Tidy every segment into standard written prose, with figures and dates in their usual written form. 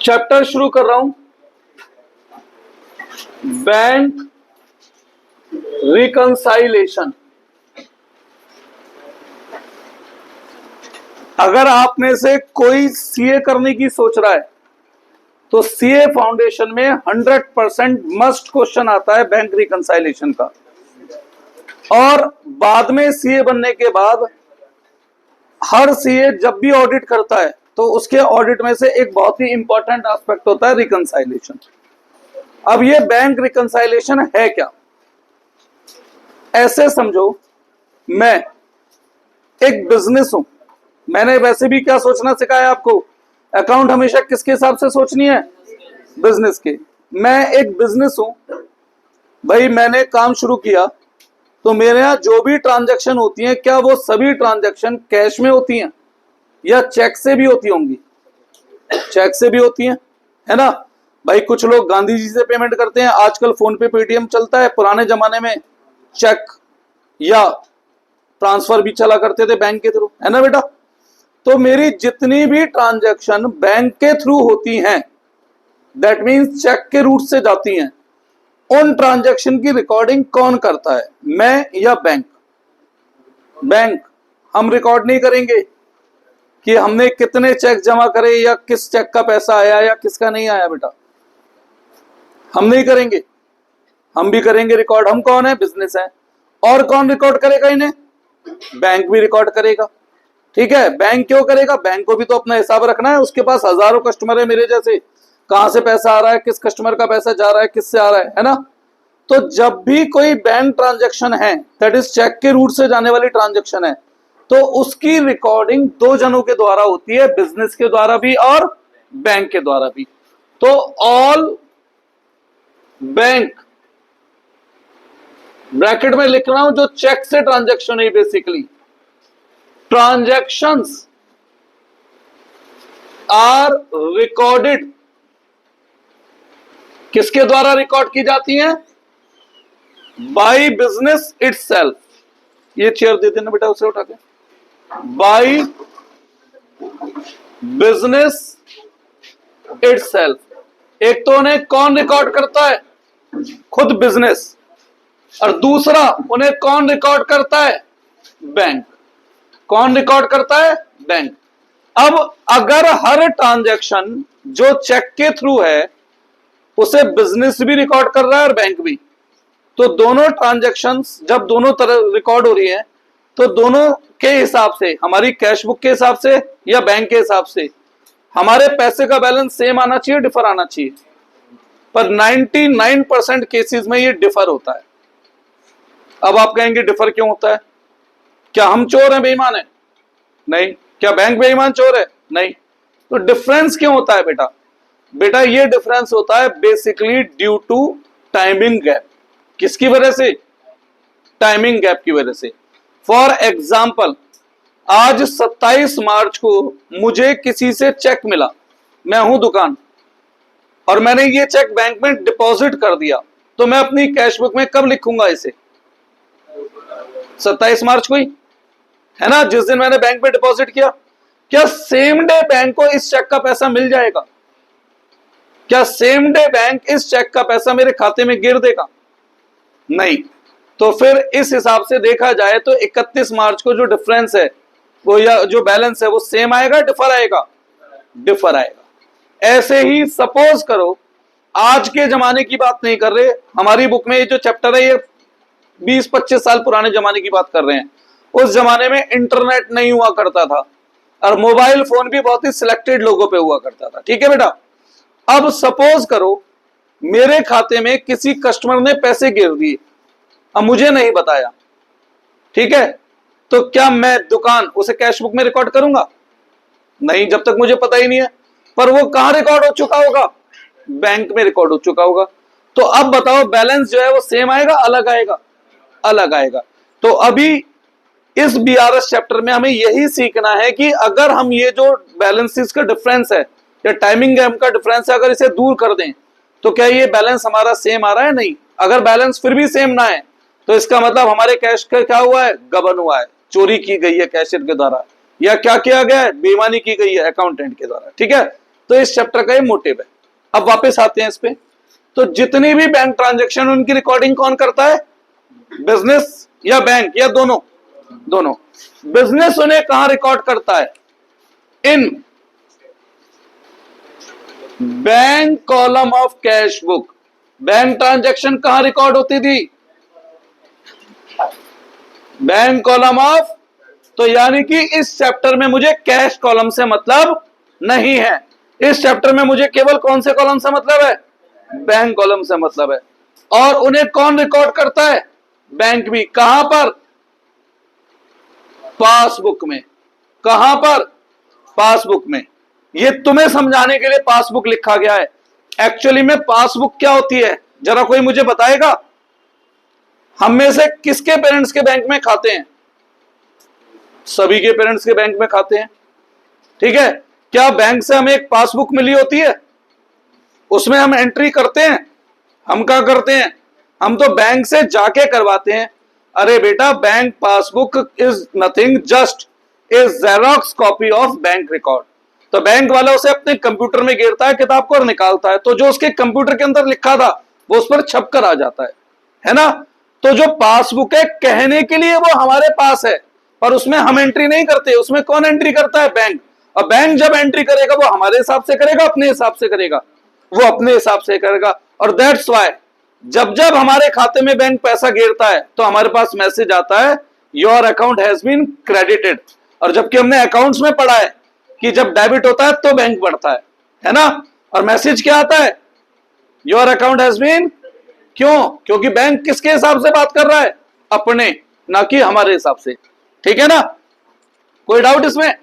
Chapter शुरू कर रहा हूं, बैंक रिकंसाइलेशन। अगर आप में से कोई सीए करने की सोच रहा है तो सीए फाउंडेशन में 100% मस्ट क्वेश्चन आता है बैंक रिकंसाइलेशन का। और बाद में सीए बनने के बाद हर सीए जब भी ऑडिट करता है तो उसके ऑडिट में से एक बहुत ही इंपॉर्टेंट एस्पेक्ट होता है रिकंसाइलेशन। अब ये बैंक रिकंसाइलेशन है क्या? ऐसे समझो, मैं एक बिजनेस हूं। मैंने वैसे भी क्या सोचना सिखाया आपको? अकाउंट हमेशा किसके हिसाब से सोचनी है? बिजनेस के। मैं एक बिजनेस हूं भाई, मैंने काम शुरू किया तो मेरे यहां जो भी ट्रांजैक्शन होती हैं, क्या वो सभी ट्रांजैक्शन कैश में होती हैं या चेक से भी होती होंगी? चेक से भी होती हैं, है ना भाई। कुछ लोग गांधी जी से पेमेंट करते हैं, आजकल फोन पे पेटीएम चलता है। पुराने जमाने में चेक या ट्रांसफर भी चला करते थे बैंक के थ्रू, है ना बेटा। तो मेरी जितनी भी ट्रांजैक्शन बैंक के थ्रू होती हैं, दैट मींस चेक के रूट से जाती हैं, उन ट्रांजैक्शन की रिकॉर्डिंग कौन करता है? मैं या बैंक? बैंक। हम रिकॉर्ड नहीं करेंगे कि हमने कितने चेक जमा करे या किस चेक का पैसा आया या किसका नहीं आया बेटा, हम नहीं करेंगे। हम भी करेंगे रिकॉर्ड। हम कौन है? बिजनेस है। और कौन रिकॉर्ड करेगा इन्हें? बैंक भी रिकॉर्ड करेगा। ठीक है, बैंक क्यों करेगा? बैंक को भी तो अपना हिसाब रखना है। उसके पास हजारों कस्टमर है मेरे जैसे, कहां से पैसा आ रहा है, किस कस्टमर का पैसा जा रहा है, किससे आ रहा है ना। तो जब भी कोई बैंक ट्रांजैक्शन है, दैट इज चेक के रूट से जाने वाली ट्रांजैक्शन है, तो उसकी रिकॉर्डिंग दो जनों के द्वारा होती है, बिजनेस के द्वारा भी और बैंक के द्वारा भी। तो ऑल बैंक, ब्रैकेट में लिख रहा हूं, जो चेक से ट्रांजैक्शन है, बेसिकली ट्रांजैक्शंस आर रिकॉर्डेड। किसके द्वारा रिकॉर्ड की जाती हैं? By business itself. ये चेयर दे देना बेटा, उसे उठा के। By business itself. एक तो उन्हें कौन रिकॉर्ड करता है? खुद बिजनेस। और दूसरा, उन्हें कौन रिकॉर्ड करता है? बैंक। कौन रिकॉर्ड करता है? बैंक। अब अगर हर ट्रांजैक्शन जो चेक के थ्रू है उसे बिजनेस भी रिकॉर्ड कर रहा है और बैंक भी, तो दोनों ट्रांजैक्शंस जब दोनों तरह रिकॉर्ड हो रही है, तो दोनों के हिसाब से, हमारी कैश बुक के हिसाब से या बैंक के हिसाब से, हमारे पैसे का बैलेंस सेम आना चाहिए, डिफर आना चाहिए। पर 99% केसेस में ये डिफर होता है। अब आप कहेंगे डिफर क्यों होता है? क्या हम चोर हैं, बेईमान है? नहीं। क्या बैंक बेईमान चोर है? नहीं। तो डिफरेंस क्यों होता है बेटा? बेटा ये डिफरेंस होता है basically due to timing gap. किसकी वजह से? टाइमिंग गैप की वजह से। फॉर एग्जाम्पल, आज 27 मार्च को मुझे किसी से चेक मिला, मैं हूं दुकान, और मैंने ये चेक बैंक में डिपॉजिट कर दिया, तो मैं अपनी कैश बुक में कब लिखूंगा इसे? 27 मार्च को ही, है ना, जिस दिन मैंने बैंक में डिपॉजिट किया। क्या सेम डे बैंक को इस चेक का पैसा मिल जाएगा? क्या सेम डे बैंक इस चेक का पैसा मेरे खाते में गिर देगा? नहीं। तो फिर इस हिसाब से देखा जाए तो 31 मार्च को जो डिफरेंस है वो, या जो बैलेंस है, वो सेम आएगा, डिफर आएगा? डिफर आएगा। ऐसे ही सपोज करो, आज के जमाने की बात नहीं कर रहे, हमारी बुक में ये जो चैप्टर है ये 20-25 साल पुराने जमाने की बात कर रहे हैं। उस जमाने में इंटरनेट नहीं हुआ करता था और मोबाइल फोन भी बहुत ही सिलेक्टेड लोगों पे हुआ करता था। ठीक है बेटा। अब सपोज करो मेरे खाते में किसी कस्टमर ने पैसे गिर दिए, अब मुझे नहीं बताया, ठीक है, तो क्या मैं दुकान उसे कैश बुक में रिकॉर्ड करूंगा? नहीं, जब तक मुझे पता ही नहीं है। पर वो कहां रिकॉर्ड हो चुका होगा? बैंक में रिकॉर्ड हो चुका होगा। तो अब बताओ, बैलेंस जो है वो सेम आएगा, अलग आएगा? अलग आएगा। तो अभी इस बीआरएस चैप्टर में हमें यही सीखना है कि अगर हम ये जो बैलेंसेस का डिफरेंस है या टाइमिंग गैप का डिफरेंस है, अगर इसे दूर कर दें तो क्या ये बैलेंस हमारा सेम आ रहा है? नहीं। अगर बैलेंस फिर भी सेम ना है तो इसका मतलब हमारे कैश का क्या हुआ है? गबन हुआ है, चोरी की गई है कैशियर के द्वारा, या क्या किया गया है? बेईमानी की गई है अकाउंटेंट के द्वारा। ठीक है, तो इस चैप्टर का ये मोटिव है। अब वापस आते हैं इस पे। तो जितनी भी बैंक ट्रांजैक्शन उनकी रिकॉर्डिंग कौन करता है? बिजनेस या बैंक या दोनों? दोनों। बिजनेस उन्हें कहां रिकॉर्ड करता है? In bank column of cash book. Bank transaction कहां रिकॉर्ड होती थी? Bank column of. तो यानी कि इस चैप्टर में मुझे कैश कॉलम से मतलब नहीं है। इस चैप्टर में मुझे केवल कौन से कॉलम से मतलब है? बैंक कॉलम से मतलब है। और उन्हें कौन रिकॉर्ड करता है? बैंक भी। कहां पर? पासबुक में। कहां पर? पासबुक में। ये तुम्हें समझाने के लिए पासबुक लिखा गया है। एक्चुअली में पासबुक क्या होती है जरा कोई मुझे बताएगा? हम में से किसके पेरेंट्स के बैंक में खाते हैं? सभी के पेरेंट्स के बैंक में खाते हैं, ठीक है। क्या बैंक से हमें एक पासबुक मिली होती है? उसमें हम एंट्री करते हैं? हम क्या करते हैं? हम तो बैंक से जाके करवाते हैं। अरे बेटा, bank passbook is nothing just a xerox copy of bank record. तो बैंक वाला उसे अपने कंप्यूटर में गिरता है किताब को और निकालता है, तो जो उसके कंप्यूटर के अंदर लिखा था वो उस पर छप कर आ जाता है ना। तो जो पासबुक है कहने के लिए वो हमारे पास है, पर उसमें हम एंट्री नहीं करते। उसमें कौन एंट्री करता है? बैंक। और बैंक जब एंट्री करेगा वो हमारे हिसाब से करेगा, अपने हिसाब से करेगा? वो अपने हिसाब से करेगा। और दैट्स व्हाई जब जब हमारे खाते में बैंक पैसा गिरता है तो हमारे पास मैसेज आता है your account has been credited. और जबकि हमने अकाउंट्स में पढ़ा है कि जब डेबिट होता है तो बैंक बढ़ता है ना। और मैसेज क्या आता है? Your account has been. क्यों? क्योंकि बैंक किसके हिसाब से बात कर रहा है? अपने, ना कि हमारे हिसाब से, ठीक है ना। कोई डाउट इसमें?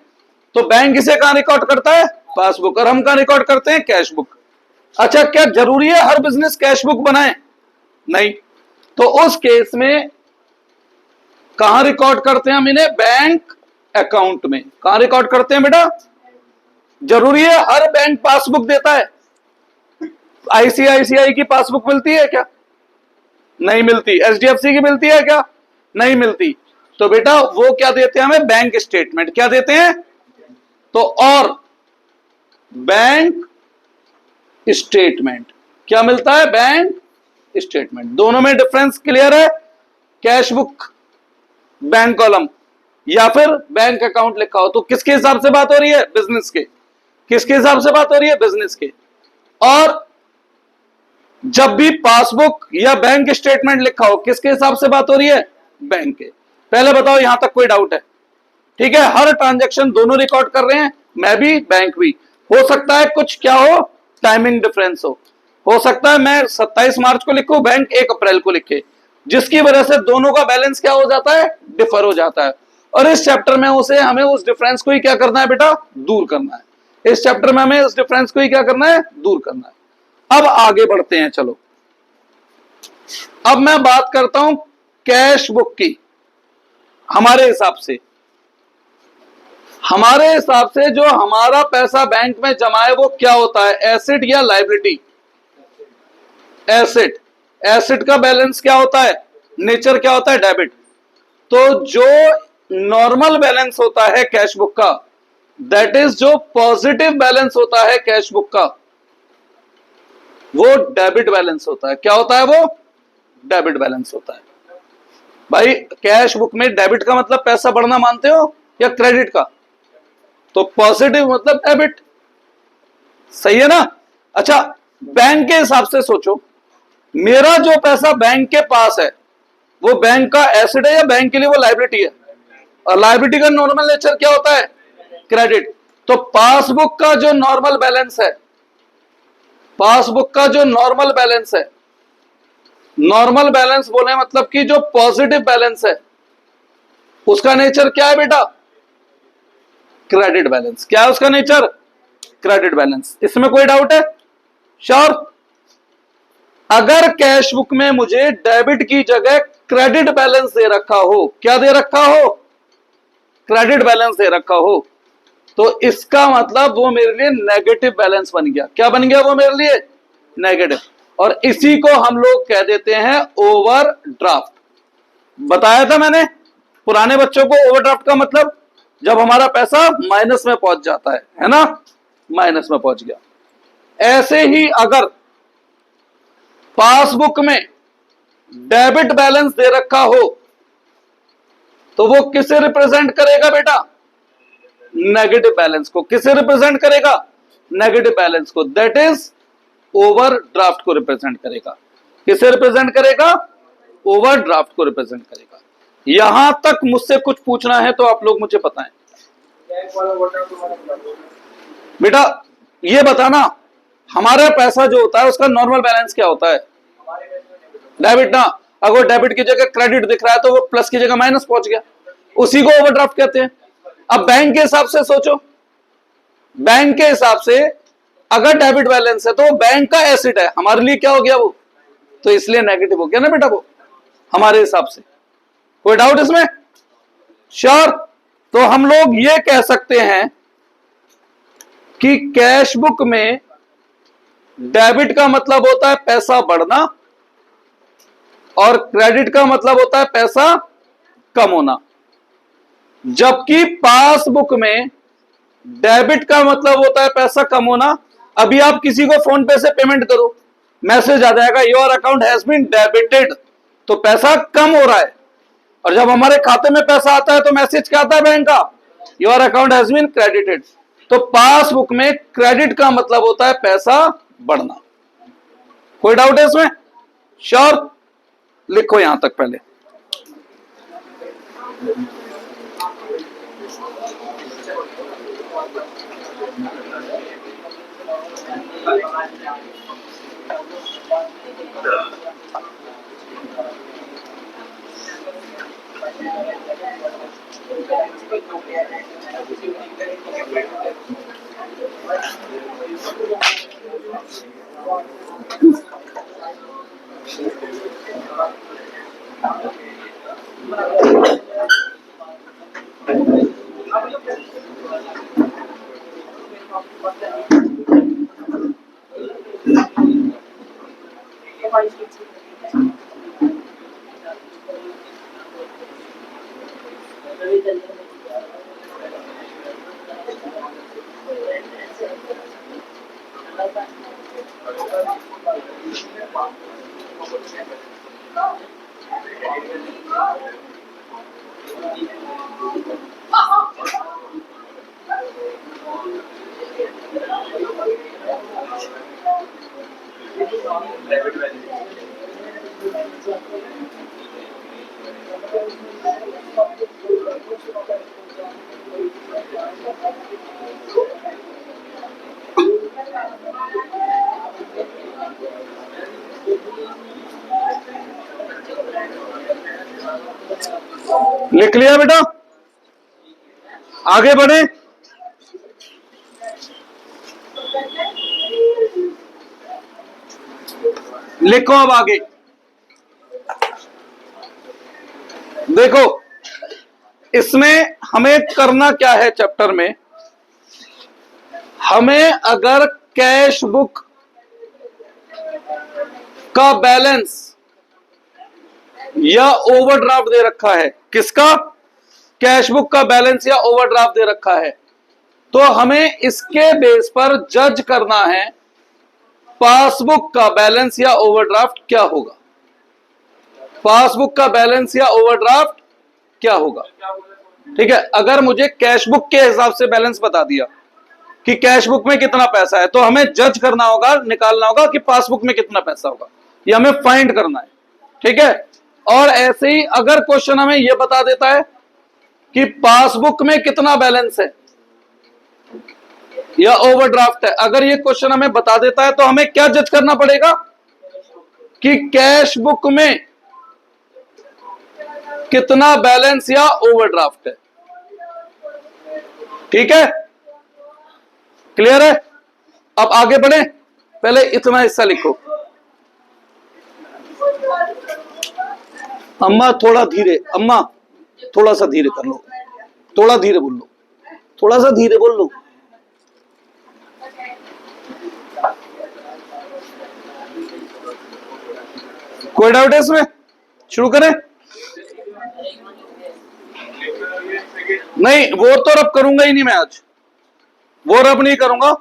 तो बैंक इसे कहां रिकॉर्ड करता है? पासबुक। और हम कहां रिकॉर्ड करते हैं? Cash book. अच्छा, क्या जरूरी है हर बिजनेस कैश बुक बनाए? नहीं। तो उस केस में कहां रिकॉर्ड करते हैं हम इन्हें? बैंक अकाउंट में। कहां रिकॉर्ड करते हैं बेटा? जरूरी है हर बैंक पासबुक देता है? आईसीआईसीआई की पासबुक मिलती है क्या? नहीं मिलती। एचडीएफसी की मिलती है क्या? नहीं मिलती। तो बेटा वो क्या देते हैं हमें? Bank statement. क्या देते हैं? तो और बैंक स्टेटमेंट। क्या मिलता है? Bank statement. दोनों में डिफरेंस क्लियर है? कैश बुक बैंक कॉलम या फिर बैंक अकाउंट लिखा हो तो किसके हिसाब से बात हो रही है? बिजनेस के। किसके हिसाब से बात हो रही है? बिजनेस के। और जब भी पासबुक या बैंक स्टेटमेंट लिखा हो किसके हिसाब से बात हो रही है? बैंक के। पहले बताओ यहां तक कोई डाउट है? ठीक है, हर ट्रांजैक्शन दोनों रिकॉर्ड कर रहे हैं, मैं भी बैंक भी। हो सकता है कुछ क्या हो, टाइमिंग डिफरेंस हो सकता है मैं 27 मार्च को लिखूं, बैंक 1 अप्रैल को लिखे, जिसकी वजह से दोनों का बैलेंस क्या हो जाता है? डिफर हो जाता है। और इस चैप्टर में उसे हमें उस डिफरेंस को ही क्या करना है बेटा? दूर करना है। इस चैप्टर में हमें उस डिफरेंस को ही क्या करना है? दूर करना है। अब आगे बढ़ते हैं, चलो। अब मैं बात करता हूं कैश बुक की। हमारे हिसाब से जो हमारा पैसा बैंक में जमा है वो क्या होता है? एसेट या लायबिलिटी? एसेट। एसेट का बैलेंस क्या होता है? नेचर क्या होता है? डेबिट। तो जो नॉर्मल बैलेंस होता है कैश बुक का, दैट इज जो पॉजिटिव बैलेंस होता है कैश बुक का, वो डेबिट बैलेंस होता है। क्या होता है वो? डेबिट बैलेंस होता है। भाई कैश बुक में डेबिट का मतलब पैसा बढ़ना मानते हो या क्रेडिट का? तो पॉजिटिव मतलब डेबिट, सही है ना। अच्छा, बैंक के हिसाब से सोचो, मेरा जो पैसा बैंक के पास है वो बैंक का एसेट है या बैंक के लिए वो लायबिलिटी है? और लायबिलिटी का नॉर्मल नेचर क्या होता है? क्रेडिट। तो पासबुक का जो नॉर्मल बैलेंस है, पासबुक का जो नॉर्मल बैलेंस है, नॉर्मल बैलेंस बोले मतलब कि जो पॉजिटिव बैलेंस है उसका नेचर क्या है बेटा? Credit balance. क्या है उसका नेचर? Credit balance. इसमें कोई डाउट है? श्योर? अगर कैश बुक में मुझे डेबिट की जगह क्रेडिट बैलेंस दे रखा हो, क्या दे रखा हो? क्रेडिट बैलेंस दे रखा हो, तो इसका मतलब वो मेरे लिए नेगेटिव बैलेंस बन गया। क्या बन गया वो मेरे लिए? नेगेटिव। और इसी को हम लोग कह देते हैं ओवरड्राफ्ट। बताया था मैंने पुराने बच्चों को, ओवरड्राफ्ट का मतलब जब हमारा पैसा माइनस में पहुंच जाता है ना। माइनस में पहुंच गया। ऐसे ही अगर पासबुक में डेबिट बैलेंस दे रखा हो तो वो किसे रिप्रेजेंट करेगा बेटा? नेगेटिव बैलेंस को। किसे रिप्रेजेंट करेगा? नेगेटिव बैलेंस को। दैट इज ओवरड्राफ्ट को रिप्रेजेंट करेगा। किसे रिप्रेजेंट करेगा? ओवरड्राफ्ट को रिप्रेजेंट करेगा। यहां तक मुझसे कुछ पूछना है तो आप लोग मुझे बताएं। बेटा ये बताना, हमारा पैसा जो होता है उसका नॉर्मल बैलेंस क्या होता है? डेबिट ना। अगर डेबिट की जगह क्रेडिट दिख रहा है तो वो प्लस की जगह माइनस पहुंच गया, उसी को ओवरड्राफ्ट कहते हैं। अब बैंक के हिसाब से सोचो, बैंक के हिसाब से अगर डेबिट बैलेंस है तो बैंक का एसेट है, हमारे लिए क्या हो गया वो? तो इसलिए नेगेटिव हो गया ना बेटा वो हमारे हिसाब से। कोई डाउट इसमें? श्योर? तो हम लोग ये कह सकते हैं कि कैश बुक में डेबिट का मतलब होता है पैसा बढ़ना और क्रेडिट का मतलब होता है पैसा कम होना। जबकि पासबुक में डेबिट का मतलब होता है पैसा कम होना। अभी आप किसी को फोन पे से पेमेंट करो, मैसेज आ जाएगा your account has been debited, तो पैसा कम हो रहा है। और जब हमारे खाते में पैसा आता है तो मैसेज क्या आता है बैंक का? Your account has been credited. तो पासबुक में क्रेडिट का मतलब होता है पैसा बढ़ना। कोई डाउट है इसमें? श्योर? लिखो यहां तक पहले। लिख लिया बेटा? आगे बढ़े। लिखो अब आगे। देखो इसमें हमें करना क्या है चैप्टर में, हमें अगर कैश बुक का बैलेंस या ओवरड्राफ्ट दे रखा है, किसका? कैश बुक का बैलेंस या ओवरड्राफ्ट दे रखा है, तो हमें इसके बेस पर जज करना है पासबुक का बैलेंस या ओवरड्राफ्ट क्या होगा। पासबुक का बैलेंस या ओवरड्राफ्ट क्या होगा? ठीक है, अगर मुझे कैश बुक के हिसाब से बैलेंस बता दिया कि कैश बुक में कितना पैसा है, तो हमें जज करना होगा, निकालना होगा कि पासबुक में कितना पैसा होगा, ये हमें फाइंड करना है। ठीक है, और ऐसे ही अगर क्वेश्चन हमें यह बता देता है कि पासबुक में कितना बैलेंस है या ओवरड्राफ्ट है, अगर ये क्वेश्चन हमें बता देता है तो हमें क्या जज करना पड़ेगा कि कैश बुक में कितना बैलेंस या ओवरड्राफ्ट है। ठीक है, क्लियर है? अब आगे बढ़े, पहले इतना हिस्सा लिखो। अम्मा थोड़ा धीरे, अम्मा थोड़ा सा धीरे कर लो, थोड़ा धीरे बोल लो, थोड़ा सा धीरे बोल लो। कोई डाउट है इसमें? शुरू करें? नहीं, वो तो रब करूंगा ही नहीं मैं आज, वो रब नहीं करूंगा,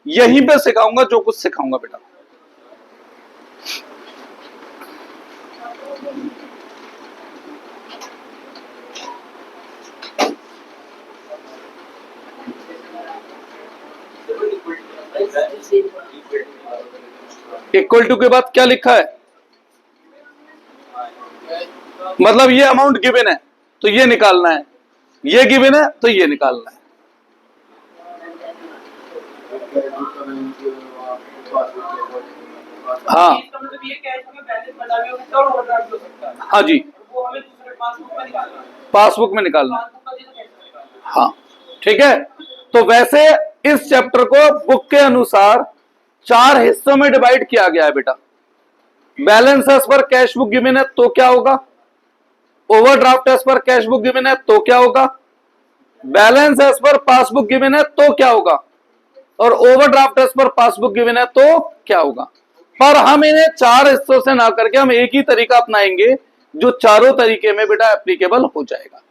यहीं पे सिखाऊंगा जो कुछ सिखाऊंगा बेटा। इक्वल टू के बाद क्या लिखा है, मतलब ये अमाउंट गिवन है तो ये निकालना है, ये गिवन है तो ये निकालना है। हाँ हाँ जी, पासबुक में निकालना है। हाँ ठीक है। तो वैसे इस चैप्टर को बुक के अनुसार 4 हिस्सों में डिवाइड किया गया है बेटा। Balance as per cash book given है तो क्या होगा, overdraft as per cash book given है तो क्या होगा, balance as per passbook given है तो क्या होगा, और overdraft as per passbook given है तो क्या होगा। पर हम इन्हें 4 हिस्सों से ना करके हम एक ही तरीका अपनाएंगे जो चारों तरीके में बेटा एप्लीकेबल हो जाएगा।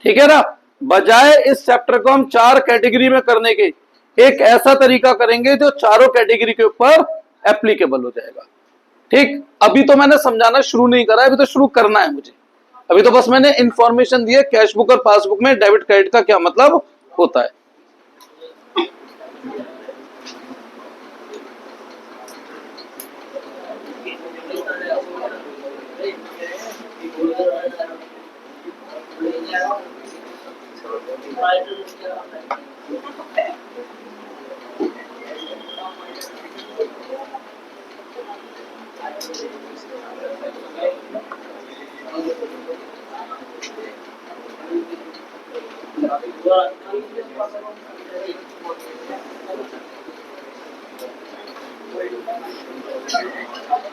ठीक है ना, बजाय इस चैप्टर को हम 4 कैटेगरी में करने के एक ऐसा तरीका करेंगे जो चारों कैटेगरी के ऊपर एप्लीकेबल हो जाएगा। ठीक, अभी तो मैंने समझाना शुरू नहीं करा, अभी तो शुरू करना है मुझे। अभी तो बस मैंने इंफॉर्मेशन दी है कैश बुक और पासबुक में डेबिट क्रेडिट का क्या मतलब होता है।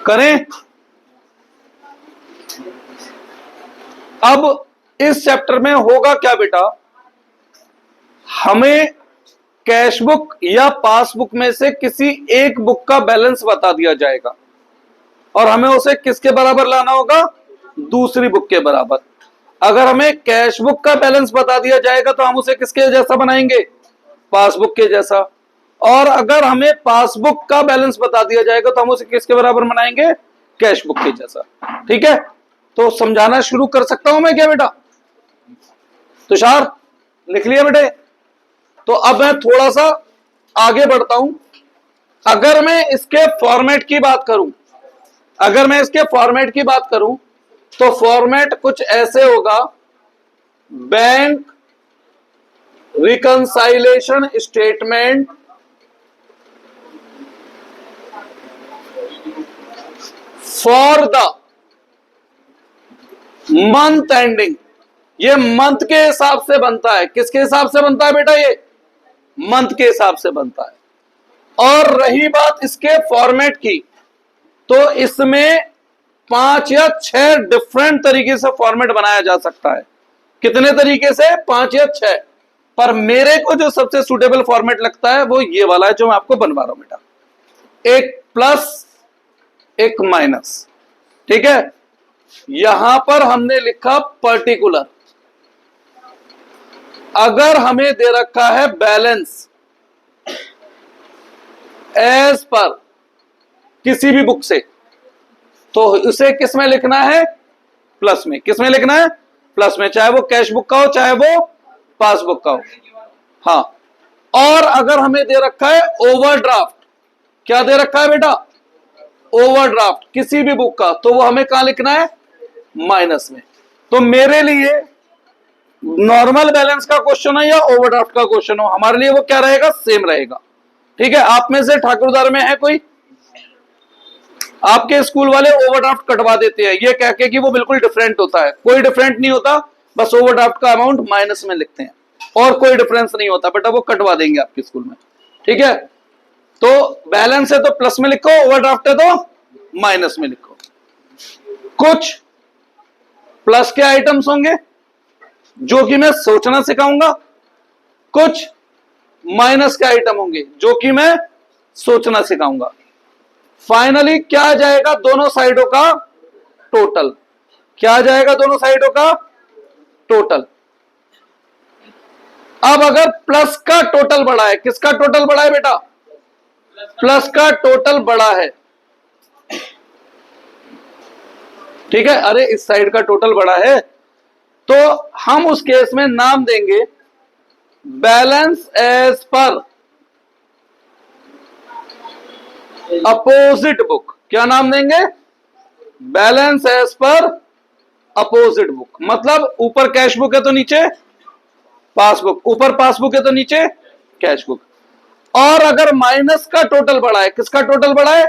करें। अब इस चैप्टर में होगा क्या बेटा, हमें कैश बुक या पासबुक में से किसी एक बुक का बैलेंस बता दिया जाएगा और हमें उसे किसके बराबर लाना होगा, दूसरी बुक के बराबर। अगर हमें कैश बुक का बैलेंस बता दिया जाएगा तो हम उसे किसके जैसा बनाएंगे, पासबुक के जैसा। और अगर हमें पासबुक का बैलेंस बता दिया जाएगा तो हम उसे किसके बराबर बनाएंगे, कैश बुक के जैसा। ठीक है, तो समझाना शुरू कर सकता हूं मैं क्या बेटा, तुषार लिख लिया बेटे। तो अब मैं थोड़ा सा आगे बढ़ता हूं। अगर मैं इसके फॉर्मेट की बात करूं, अगर मैं इसके फॉर्मेट की बात करूं तो फॉर्मेट कुछ ऐसे होगा, bank reconciliation statement for the month ending. ये मंथ के हिसाब से बनता है, किसके हिसाब से बनता है बेटा, ये मंथ के हिसाब से बनता है। और रही बात इसके फॉर्मेट की, तो इसमें 5 या 6 डिफरेंट तरीके से फॉर्मेट बनाया जा सकता है। कितने तरीके से, 5 या 6। पर मेरे को जो सबसे सुटेबल फॉर्मेट लगता है वो ये वाला है जो मैं आपको बनवा रहा हूं बेटा, एक प्लस एक माइनस। ठीक है, यहां पर हमने लिखा पर्टिकुलर। अगर हमें दे रखा है बैलेंस एज पर किसी भी बुक से, तो उसे किस में लिखना है, प्लस में। किस में लिखना है, प्लस में, चाहे वो कैश बुक का हो चाहे वो पासबुक का हो। हाँ, और अगर हमें दे रखा है ओवरड्राफ्ट, क्या दे रखा है बेटा, ओवरड्राफ्ट किसी भी बुक का, तो वो हमें कहां लिखना है, माइनस में। तो मेरे लिए नॉर्मल बैलेंस का क्वेश्चन हो या ओवरड्राफ्ट का क्वेश्चन हो, हमारे लिए वो क्या रहेगा, सेम रहेगा। ठीक है, आप में से ठाकुरदार में है कोई, आपके स्कूल वाले ओवरड्राफ्ट कटवा देते हैं ये कह के कि वो बिल्कुल डिफरेंट होता है। कोई डिफरेंट नहीं होता, बस ओवरड्राफ्ट का अमाउंट माइनस में लिखते हैं और कोई डिफरेंस नहीं होता बेटा, वो कटवा देंगे आपके स्कूल में। ठीक है, तो बैलेंस है तो प्लस में लिखो, ओवरड्राफ्ट है तो माइनस में लिखो। कुछ प्लस के आइटम्स होंगे जो कि मैं सोचना सिखाऊंगा, कुछ माइनस के आइटम होंगे जो कि मैं सोचना सिखाऊंगा। फाइनली क्या आ जाएगा, दोनों साइडों का टोटल। क्या आ जाएगा, दोनों साइडों का टोटल। अब अगर प्लस का टोटल बढ़ा है, किसका टोटल बढ़ा है बेटा, प्लस का टोटल बड़ा है, ठीक है, अरे इस साइड का टोटल बड़ा है, तो हम उस केस में नाम देंगे balance as per opposite book. क्या नाम देंगे? Balance as per opposite book. मतलब ऊपर कैश बुक है तो नीचे पासबुक, ऊपर पासबुक है तो नीचे कैश बुक। और अगर माइनस का टोटल बड़ा है, किसका टोटल बड़ा है?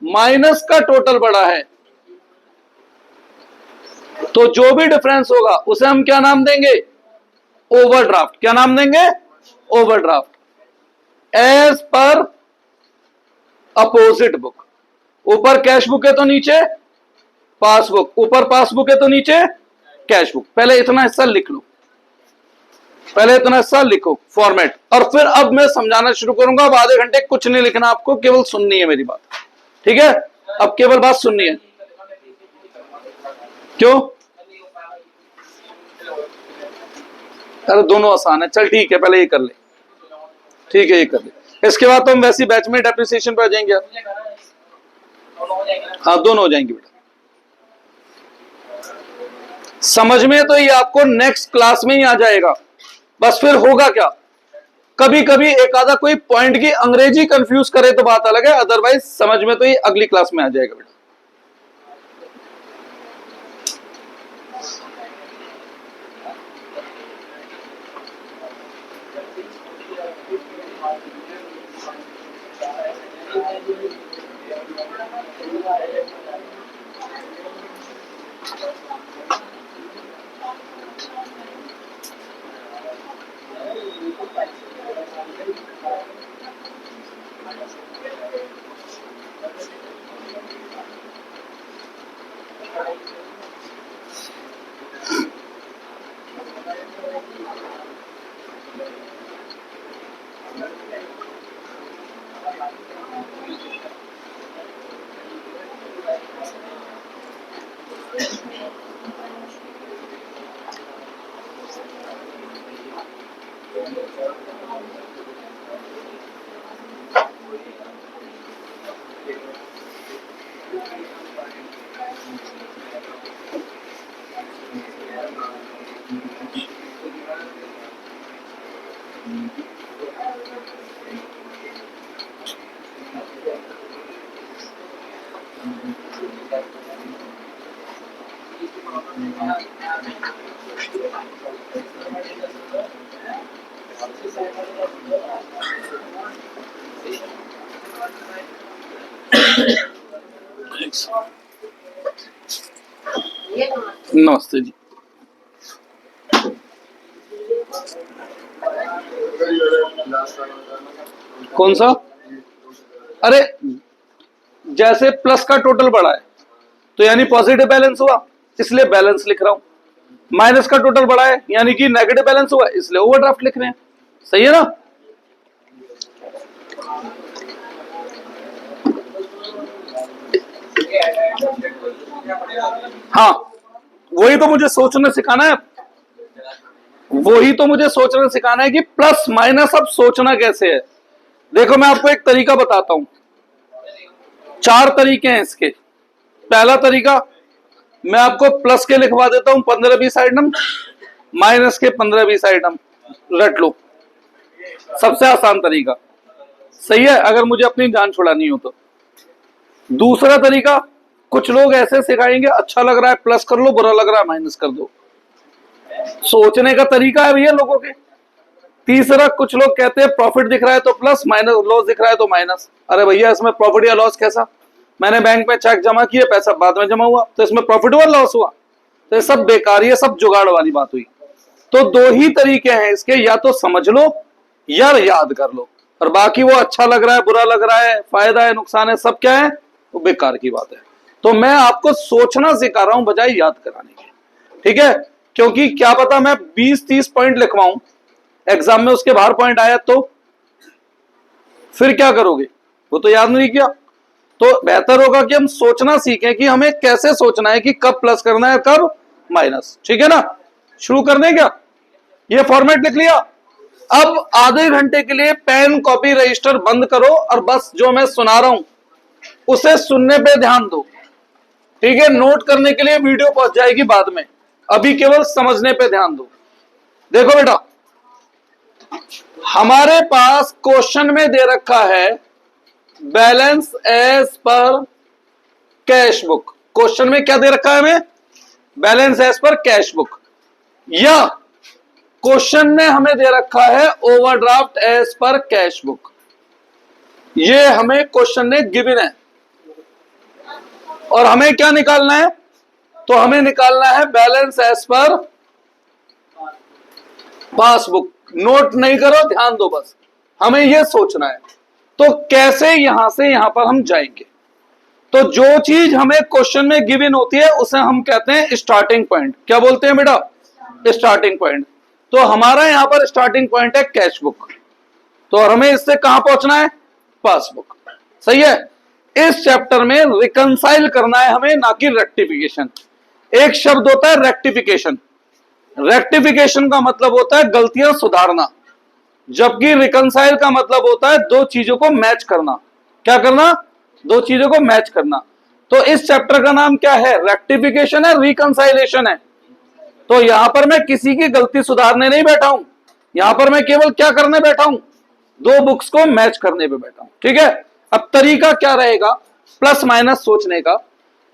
माइनस का टोटल बड़ा है, तो जो भी डिफरेंस होगा उसे हम क्या नाम देंगे? ओवरड्राफ्ट। क्या नाम देंगे? Overdraft as per opposite book. ऊपर कैश बुक है तो नीचे पासबुक, ऊपर पासबुक है तो नीचे कैश बुक। पहले इतना हिस्सा लिख लो, पहले इतना हिस्सा लिखो फॉर्मेट, और फिर अब मैं समझाना शुरू करूंगा। अब आधे घंटे कुछ नहीं लिखना आपको, केवल सुननी है मेरी बात, ठीक है? अब केवल बात सुननी है। क्यों? अरे दोनों आसान है, चल ठीक है, पहले ये कर ले, ठीक है ये कर ले, इसके बाद तो हम वैसी बैच में डेप्रिसिएशन पे आ जाएंगे। हाँ दोनों हो जाएंगे बेटा। समझ में तो ये आपको नेक्स्ट क्लास में ही आ जाएगा। बस फिर होगा क्या, कभी कभी एक आधा कोई पॉइंट की अंग्रेजी कंफ्यूज करे तो बात अलग है, अदरवाइज समझ में तो ये अगली क्लास में आ जाएगा बेटा। नमस्ते जी। कौन सा? अरे जैसे प्लस का टोटल बढ़ा है तो यानी पॉजिटिव बैलेंस हुआ, इसलिए बैलेंस लिख रहा हूं। माइनस का टोटल बढ़ा है यानी कि नेगेटिव बैलेंस हुआ, इसलिए ओवरड्राफ्ट लिख रहे हैं। सही है ना? हाँ वही तो मुझे सोचना सिखाना है, वही तो मुझे सोचना सिखाना है कि प्लस माइनस अब सोचना कैसे है। देखो मैं आपको एक तरीका बताता हूं, 4 तरीके हैं इसके। पहला तरीका मैं आपको प्लस के लिखवा देता हूं 15-20 आइटम, माइनस के 15-20 आइटम, रट लो। सबसे आसान तरीका, सही है, अगर मुझे अपनी जान छुड़ानी हो तो। दूसरा तरीका कुछ लोग ऐसे सिखाएंगे, अच्छा लग रहा है प्लस कर लो, बुरा लग रहा है माइनस कर दो। सोचने का तरीका है भैया लोगों के। तीसरा कुछ लोग कहते हैं प्रॉफिट दिख रहा है तो प्लस, माइनस लॉस दिख रहा है तो माइनस। अरे भैया इसमें प्रॉफिट या लॉस कैसा? मैंने बैंक में चेक जमा किया, पैसा बाद में जमा हुआ, तो इसमें प्रॉफिट हुआ लॉस हुआ? तो ये सब बेकार, ये सब जुगाड़ वाली बात हुई। तो 2 ही तरीके हैं इसके, या तो समझ लो या याद कर लो, और बाकी वो अच्छा लग रहा है बुरा लग रहा है फायदा है नुकसान है सब क्या है, वो बेकार की बात है। तो मैं आपको सोचना सिखा रहा हूं बजाय याद कराने के, ठीक है? क्योंकि क्या पता मैं 20-30 पॉइंट लिखवाऊं, एग्जाम में उसके बाहर पॉइंट आया तो फिर क्या करोगे? वो तो याद नहीं किया। तो बेहतर होगा कि हम सोचना सीखें कि हमें कैसे सोचना है कि कब प्लस करना है कब माइनस। ठीक है ना? शुरू कर दें क्या? ये फॉर्मेट लिख लिया? अब आधे घंटे के लिए पेन कॉपी रजिस्टर बंद करो और बस जो मैं सुना रहा हूं उसे सुनने पे ध्यान दो, ठीक है। नोट करने के लिए वीडियो पहुंच जाएगी बाद में, अभी केवल समझने पे ध्यान दो। देखो बेटा, हमारे पास क्वेश्चन में दे रखा है balance as per cash book. Question में क्या दे रखा है हमें? Balance as per cash book. या क्वेश्चन ने हमें दे रखा है overdraft as per cash book. ये हमें क्वेश्चन ने गिवन है और हमें क्या निकालना है? तो हमें निकालना है balance as per passbook. Note नहीं करो, ध्यान दो, बस हमें यह सोचना है। तो कैसे यहां से यहां पर हम जाएंगे? तो जो चीज हमें क्वेश्चन में गिवन होती है उसे हम कहते हैं स्टार्टिंग पॉइंट। क्या बोलते हैं बेटा? Starting point. तो हमारा यहां पर स्टार्टिंग पॉइंट है कैश बुक, तो हमें इससे कहां पहुंचना है? पासबुक। सही है। इस चैप्टर में रिकंसाइल करना है हमें, ना कि रेक्टिफिकेशन। एक शब्द होता है रेक्टिफिकेशन। रेक्टिफिकेशन का मतलब होता है गलतियां सुधारना, जबकि रिकंसाइल का मतलब होता है दो चीजों को मैच करना। क्या करना? दो चीजों को मैच करना। तो इस चैप्टर का नाम क्या है? रेक्टिफिकेशन है, रिकंसाइलेशन है। तो यहां पर मैं किसी की गलती सुधारने नहीं बैठा हूं, यहां पर मैं केवल क्या करने बैठा हूं? दो बुक्स को मैच करने पे बैठा हूं, ठीक है। अब तरीका क्या रहेगा प्लस माइनस सोचने का?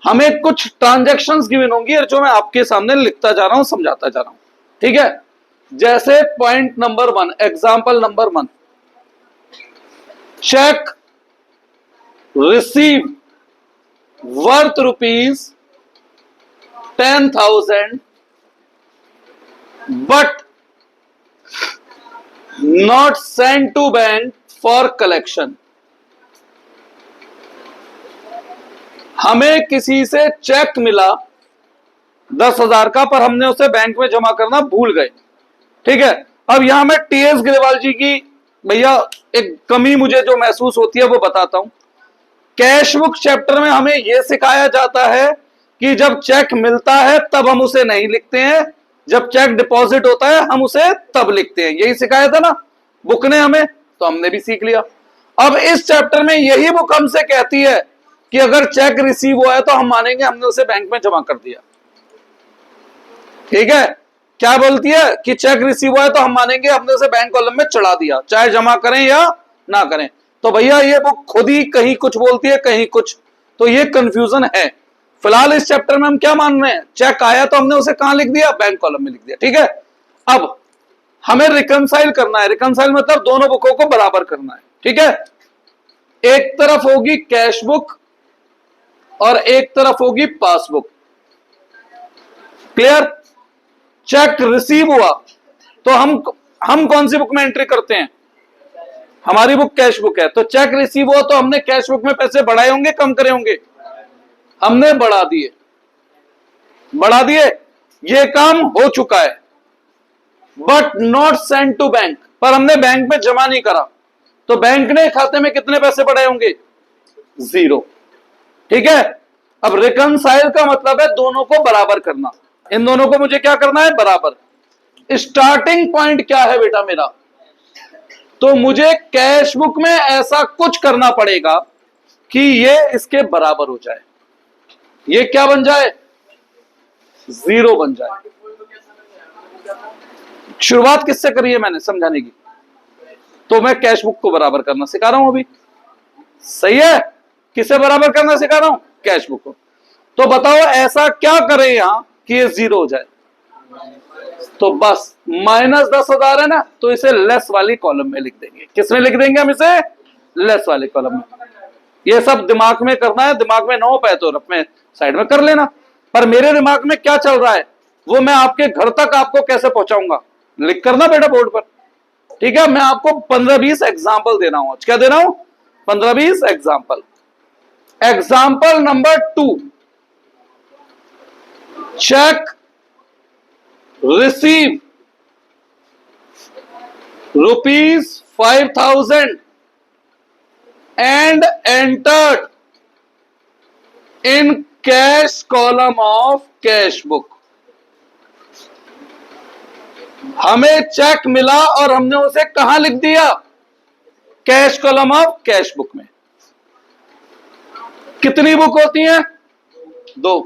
हमें कुछ ट्रांजैक्शंस गिवन होंगी और जो मैं आपके सामने लिखता जा रहा हूं, समझाता जा रहा हूं, ठीक है। जैसे point number 1, example number 1, check receive worth ₹10,000 but not sent to bank for collection। हमें किसी से चेक मिला 10,000 का, पर हमने उसे बैंक में जमा करना भूल गए, ठीक है। अब यहां मैं टीएस ग्रेवाल जी की भैया एक कमी मुझे जो महसूस होती है वो बताता हूं। कैश बुक चैप्टर में हमें यह सिखाया जाता है कि जब चेक मिलता है तब हम उसे नहीं लिखते हैं, जब चेक डिपॉजिट होता है हम उसे तब लिखते हैं। यही सिखाया था ना बुक ने हमें, तो हमने भी सीख लिया। अब इस चैप्टर में यही बुक हमसे कहती है कि अगर चेक रिसीव हुआ है तो हम मानेंगे हमने उसे बैंक में जमा कर दिया, ठीक है। क्या बोलती है कि चेक रिसीव हुआ है तो हम मानेंगे हमने उसे बैंक कॉलम में चढ़ा दिया, चाहे जमा करें या ना करें। तो भैया ये बुक खुद ही कहीं कुछ बोलती है कहीं कुछ, तो ये कंफ्यूजन है। फिलहाल इस चैप्टर में हम क्या मान रहे हैं? चेक आया तो हमने उसे कहां लिख दिया? बैंक कॉलम में लिख दिया, ठीक है। अब हमें रिकंसाइल करना है। रिकंसाइल मतलब दोनों बुकों को बराबर करना है, ठीक है। एक तरफ होगी कैश बुक और एक तरफ होगी पासबुक। क्लियर? चेक रिसीव हुआ तो हम कौन सी बुक में एंट्री करते हैं? हमारी बुक कैश बुक है। तो चेक रिसीव हुआ तो हमने कैश बुक में पैसे बढ़ाए होंगे कम करे होंगे? हमने बढ़ा दिए, बढ़ा दिए। ये काम हो चुका है, but not send to bank, पर हमने बैंक में जमा नहीं करा। तो बैंक ने खाते में कितने पैसे बढ़ाए होंगे? 0, ठीक है। अब रिकंसाइल का मतलब है दोनों को बराबर करना। इन दोनों को मुझे क्या करना है? बराबर। स्टार्टिंग पॉइंट क्या है बेटा मेरा? तो मुझे कैश बुक में ऐसा कुछ करना पड़ेगा कि ये इसके बराबर हो जाए। ये क्या बन जाए? 0 बन जाए। शुरुआत किससे करी है मैंने समझाने की? तो मैं कैश बुक को बराबर करना सिखा रहा हूं अभी, सही है। किसे बराबर करना सिखा रहा हूं? कैश बुक को। तो बताओ ऐसा क्या करें यहां कि ये 0 हो जाए? तो बस -10,000 है ना, तो इसे लेस वाली कॉलम में लिख देंगे। किसमें लिख देंगे हम इसे? लेस वाले कॉलम में। ये सब दिमाग में करना है, दिमाग में नोप है तो अपने साइड में कर लेना। पर मेरे दिमाग में क्या चल रहा है वो मैं आपके घर तक आपको कैसे पहुंचाऊंगा? लिख करना बेटा बोर्ड पर, ठीक है। मैं आपको 15-20 एग्जाम्पल दे रहा हूं आज। क्या दे रहा हूं? 15-20 example. Example number 2, check receive ₹5,000 and entered in cash column of cash book। हमें चेक मिला और हमने उसे कहां लिख दिया? Cash column of cash book में। कितनी बुक होती हैं? 2।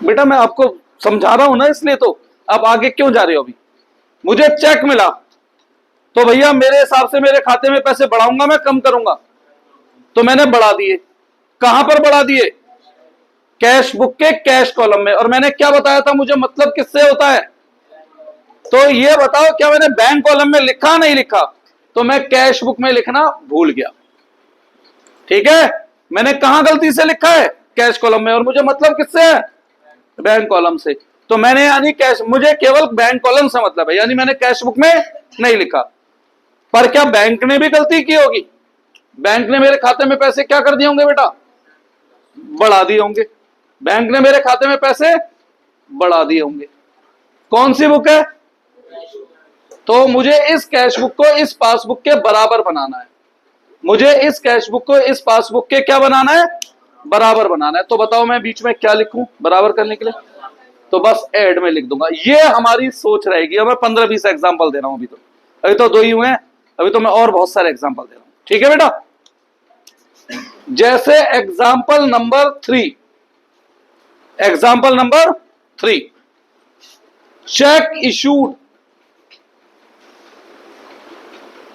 बेटा मैं आपको समझा रहा हूं ना, इसलिए तो आप आगे क्यों जा रहे हो? अभी मुझे चेक मिला तो भैया मेरे हिसाब से मेरे खाते में पैसे बढ़ाऊंगा मैं कम करूंगा? तो मैंने बढ़ा दिए। कहां पर बढ़ा दिए? कैश बुक के कैश कॉलम में। और मैंने क्या बताया था, मुझे मतलब किससे होता है? तो ये बताओ क्या मैंने बैंक कॉलम में लिखा नहीं लिखा? तो मैं कैश बुक में लिखना भूल गया। ठीक है, मैंने कहां गलती से लिखा है? कैश कॉलम में। और मुझे मतलब किससे है? बैंक कॉलम से। तो मैंने यानी कैश, मुझे केवल बैंक कॉलम से मतलब है, यानी मैंने कैश बुक में नहीं लिखा। पर क्या बैंक ने भी गलती की होगी? बैंक ने मेरे खाते में पैसे क्या कर दिए होंगे बेटा? बढ़ा दिए होंगे। बैंक ने मेरे खाते में पैसे बढ़ा दिए होंगे। कौन सी बुक है? तो मुझे इस कैश बुक को इस पासबुक के बराबर बनाना है। मुझे इस कैश बुक को इस पासबुक के क्या बनाना है? बराबर बनाना है। तो बताओ मैं बीच में क्या लिखूं बराबर करने के लिए? तो बस ऐड में लिख दूंगा। ये हमारी सोच रहेगी। और मैं 15-20 एग्जाम्पल दे रहा हूं। अभी तो 2 ही हुए हैं, अभी तो मैं और बहुत सारे एग्जाम्पल दे रहा हूं। ठीक है बेटा, जैसे example number 3, example number 3, cheque issued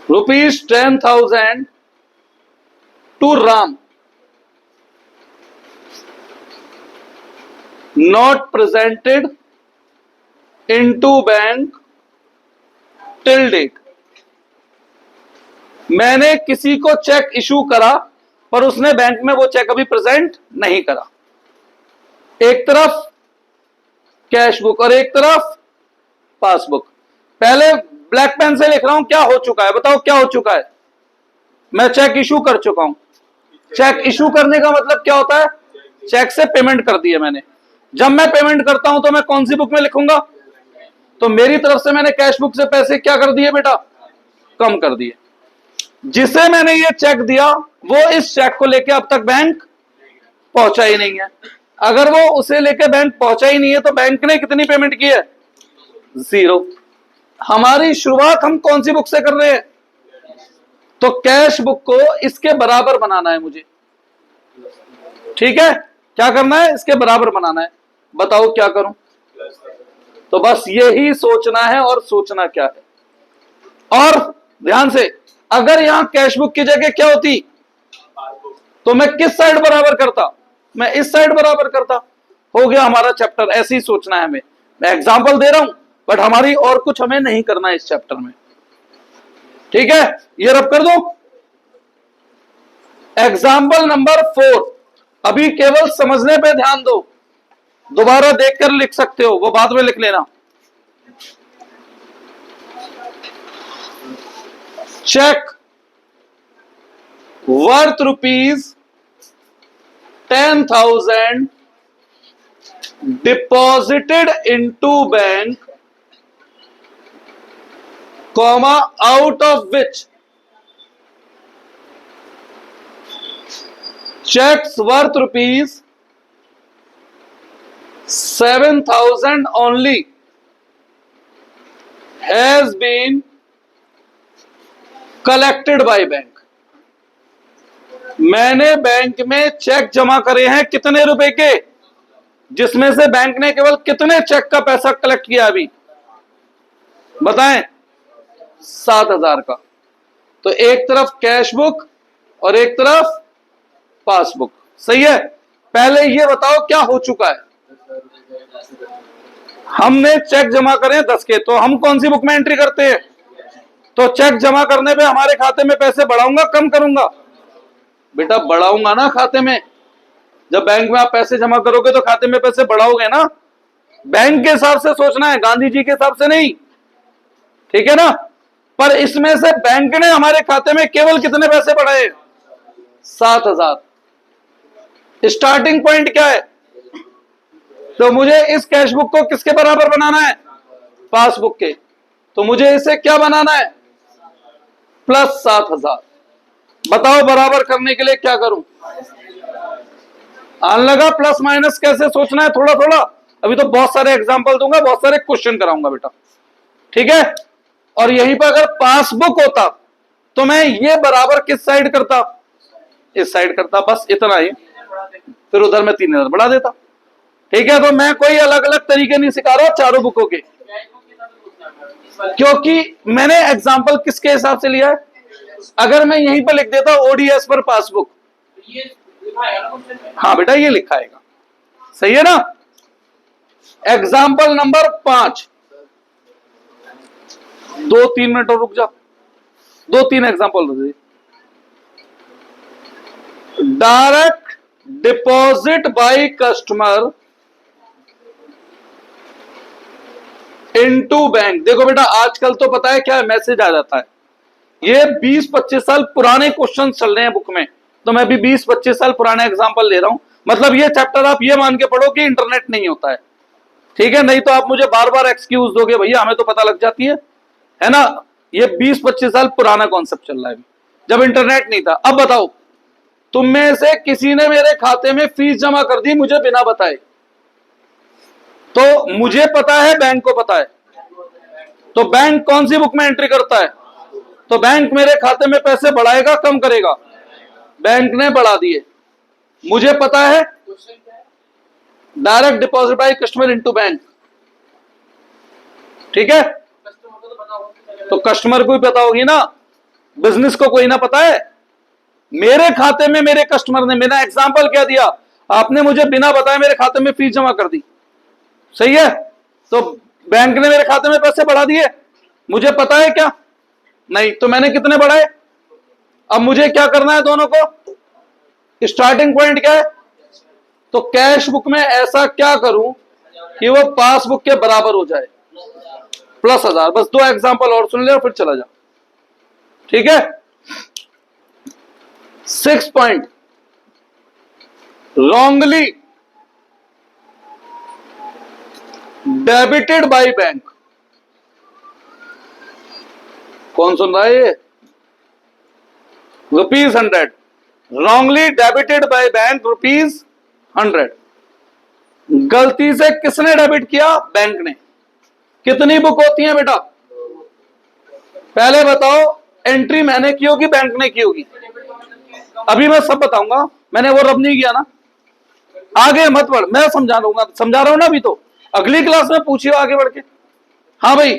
₹10,000 to Ram, not presented into bank till date। मैंने किसी को चेक इशू करा पर उसने बैंक में वो चेक अभी प्रेजेंट नहीं करा। एक तरफ कैश बुक और एक तरफ पासबुक। पहले ब्लैक पेन से लिख रहा हूं क्या हो चुका है, बताओ क्या हो चुका है? मैं चेक इशू कर चुका हूं। चेक इशू करने का मतलब क्या होता है? चेक से पेमेंट कर दी है मैंने। जब मैं पेमेंट करता हूं तो मैं कौन सी बुक में लिखूंगा? तो मेरी तरफ से मैंने कैश बुक से पैसे क्या कर दिए बेटा? कम कर दिए। जिसे मैंने ये चेक दिया वो इस चेक को लेके अब तक बैंक पहुंचा ही नहीं है। अगर वो उसे लेके बैंक पहुंचा ही नहीं है तो बैंक ने कितनी पेमेंट की है? 0। हमारी शुरुआत हम कौन सी बुक से कर रहे हैं? तो कैश बुक को इसके बराबर बनाना है मुझे। ठीक है, क्या करना है? इसके बराबर बनाना है। बताओ क्या करूं? तो बस यही सोचना है। और सोचना क्या है? और ध्यान से, अगर यहां कैश बुक की जगह क्या होती तो मैं किस साइड बराबर करता? मैं इस साइड बराबर करता। हो गया हमारा चैप्टर। ऐसे ही सोचना है हमें। मैं एग्जांपल दे रहा हूं बट हमारी और कुछ हमें नहीं करना है इस चैप्टर में। ठीक है, ये रब कर दो। एग्जाम्पल नंबर 4, अभी केवल समझने पे ध्यान दो, दोबारा देखकर लिख सकते हो, वो बाद में लिख लेना। Cheque worth ₹10,000 deposited into bank, comma out of which checks worth ₹7,000 only has been collected by bank। मैंने बैंक में चेक जमा करे हैं कितने रुपए के, जिसमें से बैंक ने केवल कितने चेक का पैसा कलेक्ट किया अभी बताएं? 7,000 का। तो एक तरफ कैश बुक और एक तरफ पासबुक। सही है। पहले ये बताओ क्या हो चुका है? हमने चेक जमा करे 10 के, तो हम कौन सी बुक में एंट्री करते हैं? तो चेक जमा करने पे हमारे खाते में पैसे बढ़ाऊंगा कम करूंगा? बेटा बढ़ाऊंगा ना खाते में। जब बैंक में आप पैसे जमा करोगे तो खाते में पैसे बढ़ाओगे ना। बैंक के हिसाब से सोचना है, गांधी जी के हिसाब से नहीं। ठीक है ना। पर इसमें से बैंक ने हमारे खाते में केवल कितने पैसे बढ़ाए? 7,000। स्टार्टिंग पॉइंट क्या है? तो मुझे इस कैश बुक को किसके बराबर बनाना है? पासबुक के। तो मुझे इसे क्या बनाना है? प्लस 7,000। बताओ बराबर करने के लिए क्या करूं? आने लगा? प्लस माइनस कैसे सोचना है थोड़ा थोड़ा। अभी तो बहुत सारे एग्जाम्पल दूंगा, बहुत सारे क्वेश्चन कराऊंगा बेटा, ठीक है। और यहीं पर अगर पासबुक होता तो मैं ये बराबर किस साइड करता, इस साइड करता, बस इतना ही। फिर उधर मैं 3000 बढ़ा देता, ठीक है। तो मैं कोई अलग अलग तरीके नहीं सिखा रहा चारों बुकों के, क्योंकि मैंने एग्जाम्पल किसके हिसाब से लिया है। अगर मैं यहीं पर लिख देता ओडीएस पर पासबुक, हाँ बेटा ये लिखाएगा, सही है ना। एग्जाम्पल नंबर 5, 2-3 मिनट और रुक जा, 2-3 example they. Direct deposit by customer into bank. देखो बेटा आजकल तो पता है क्या मैसेज आ जाता है, ये 20-25 साल पुराने क्वेश्चन चल रहे हैं बुक में, तो मैं भी 20-25 साल पुराने एग्जांपल ले रहा हूं। मतलब ये चैप्टर आप ये मान के पढ़ो कि इंटरनेट नहीं होता है, ठीक है। नहीं तो आप मुझे बार बार एक्सक्यूज दोगे, भैया हमें तो पता लग जाती है ना। ये 20-25 साल पुराना कॉन्सेप्ट चल रहा है, जब इंटरनेट नहीं था। अब बताओ, तुम में से किसी ने मेरे खाते में फीस जमा कर दी मुझे बिना बताए, तो मुझे पता है, बैंक को पता है, तो बैंक कौन सी बुक में एंट्री करता है, तो बैंक मेरे खाते में पैसे बढ़ाएगा कम करेगा, बैंक ने बढ़ा दिए, मुझे पता है। Direct deposit by customer into bank, ठीक है। तो कस्टमर को भी पता होगी ना, बिजनेस को कोई ना पता है। मेरे खाते में मेरे कस्टमर ने, मेरा एग्जांपल क्या दिया, आपने मुझे बिना बताए मेरे खाते में फीस जमा कर दी, सही है। तो बैंक ने मेरे खाते में पैसे बढ़ा दिए, मुझे पता है क्या, नहीं, तो मैंने कितने बढ़ाए। अब मुझे क्या करना है, दोनों को स्टार्टिंग पॉइंट क्या है, तो कैश बुक में ऐसा क्या करूं कि वो पासबुक के बराबर हो जाए, +1000। बस 2 एग्जांपल और सुन ले और फिर चला जा, ठीक है। 6 point, wrongly debited by bank. कौन सुन रहा है ये, ₹100 रॉन्गली डेबिटेड बाय बैंक ₹100। गलती से किसने डेबिट किया, बैंक ने। कितनी बुक होती है बेटा, पहले बताओ, एंट्री मैंने की होगी बैंक ने की होगी। अभी मैं सब बताऊंगा, मैंने वो रब नहीं किया ना, आगे मत बढ़, मैं समझा रहा हूं ना अभी, तो अगली क्लास में पूछिए आगे बढ़ के। हाँ भाई